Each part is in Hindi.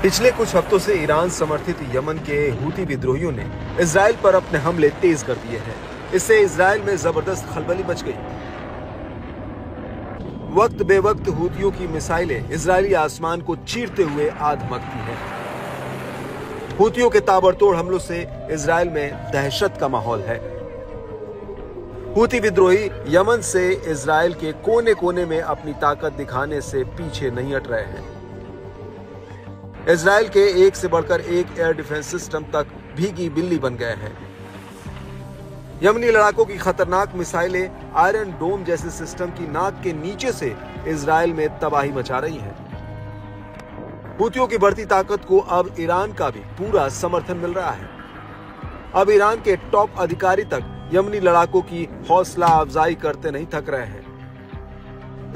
पिछले कुछ हफ्तों से ईरान समर्थित यमन के हूती विद्रोहियों ने इजराइल पर अपने हमले तेज कर दिए हैं। इससे इजराइल में जबरदस्त खलबली मच गई। वक्त बेवक्त हूतियों की मिसाइलें इजरायली आसमान को चीरते हुए आ धमकती हैं। हूतियों के ताबड़तोड़ हमलों से इजराइल में दहशत का माहौल है। हूती विद्रोही यमन से इजराइल के कोने कोने में अपनी ताकत दिखाने से पीछे नहीं हट रहे हैं। इजराइल के एक से बढ़कर एक एयर डिफेंस सिस्टम तक भीगी बिल्ली बन गए हैं। यमनी लड़ाकों की खतरनाक मिसाइलें आयरन डोम जैसे सिस्टम की नाक के नीचे से इजराइल में तबाही मचा रही हैं। हूतियों की बढ़ती ताकत को अब ईरान का भी पूरा समर्थन मिल रहा है। अब ईरान के टॉप अधिकारी तक यमनी लड़ाकों की हौसला अफजाई करते नहीं थक रहे हैं।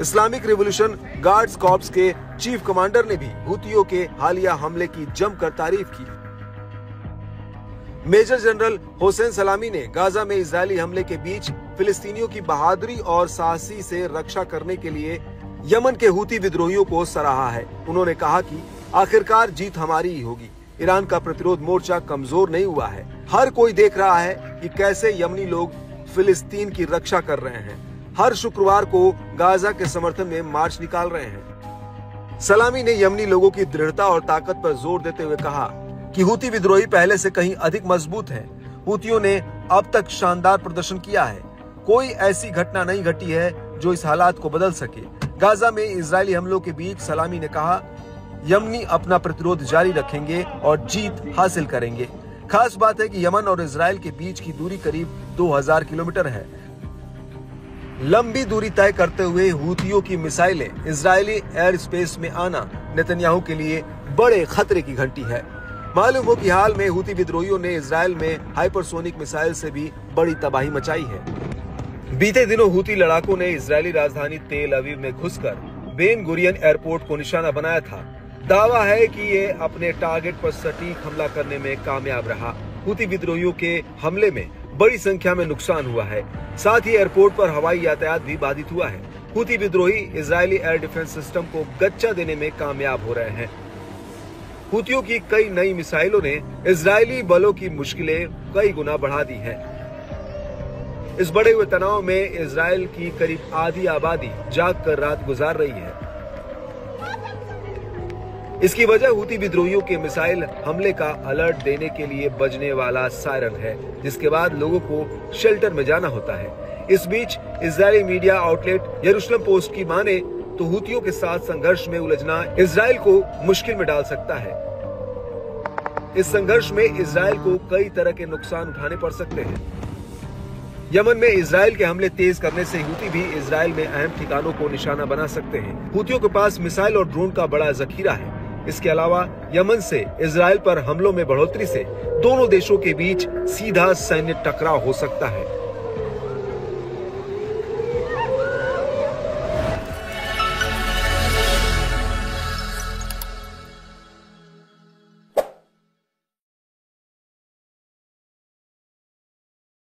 इस्लामिक रिवॉल्यूशन गार्ड्स कॉर्प्स के चीफ कमांडर ने भी हूतियों के हालिया हमले की जमकर तारीफ की। मेजर जनरल हुसैन सलामी ने गाजा में इजरायली हमले के बीच फिलिस्तीनियों की बहादुरी और साहसी से रक्षा करने के लिए यमन के हूती विद्रोहियों को सराहा है। उन्होंने कहा कि आखिरकार जीत हमारी ही होगी। ईरान का प्रतिरोध मोर्चा कमजोर नहीं हुआ है। हर कोई देख रहा है कि कैसे यमनी लोग फिलिस्तीन की रक्षा कर रहे हैं। हर शुक्रवार को गाजा के समर्थन में मार्च निकाल रहे हैं। सलामी ने यमनी लोगों की दृढ़ता और ताकत पर जोर देते हुए कहा कि हूती विद्रोही पहले से कहीं अधिक मजबूत हैं। हूतियों ने अब तक शानदार प्रदर्शन किया है। कोई ऐसी घटना नहीं घटी है जो इस हालात को बदल सके। गाजा में इजरायली हमलों के बीच सलामी ने कहा, यमनी अपना प्रतिरोध जारी रखेंगे और जीत हासिल करेंगे। खास बात है कि यमन और इजराइल के बीच की दूरी करीब 2000 किलोमीटर है। लंबी दूरी तय करते हुए हूतियों की मिसाइलें इजरायली एयर स्पेस में आना नेतन्याहू के लिए बड़े खतरे की घंटी है। मालूम हो कि हाल में हूती विद्रोहियों ने इजराइल में हाइपरसोनिक मिसाइल से भी बड़ी तबाही मचाई है। बीते दिनों हूती लड़ाकों ने इजरायली राजधानी तेल अवीव में घुसकर बेन गुरियन एयरपोर्ट को निशाना बनाया था। दावा है कि ये अपने टारगेट पर सटीक हमला करने में कामयाब रहा। हूती विद्रोहियों के हमले में बड़ी संख्या में नुकसान हुआ है। साथ ही एयरपोर्ट पर हवाई यातायात भी बाधित हुआ है। हूती विद्रोही इजरायली एयर डिफेंस सिस्टम को गच्चा देने में कामयाब हो रहे हैं। हूतियों की कई नई मिसाइलों ने इजरायली बलों की मुश्किलें कई गुना बढ़ा दी है। इस बढ़े हुए तनाव में इजरायल की करीब आधी आबादी जाग कर रात गुजार रही है। इसकी वजह हूती विद्रोहियों के मिसाइल हमले का अलर्ट देने के लिए बजने वाला सायरन है, जिसके बाद लोगों को शेल्टर में जाना होता है। इस बीच इजरायली मीडिया आउटलेट यरूशलेम पोस्ट की माने तो हूतियों के साथ संघर्ष में उलझना इजराइल को मुश्किल में डाल सकता है। इस संघर्ष में इजराइल को कई तरह के नुकसान उठाने पड़ सकते हैं। यमन में इजराइल के हमले तेज करने से हूती भी इजराइल में अहम ठिकानों को निशाना बना सकते हैं। हूतियों के पास मिसाइल और ड्रोन का बड़ा जखीरा है। इसके अलावा यमन से इजराइल पर हमलों में बढ़ोतरी से दोनों देशों के बीच सीधा सैन्य टकराव हो सकता है।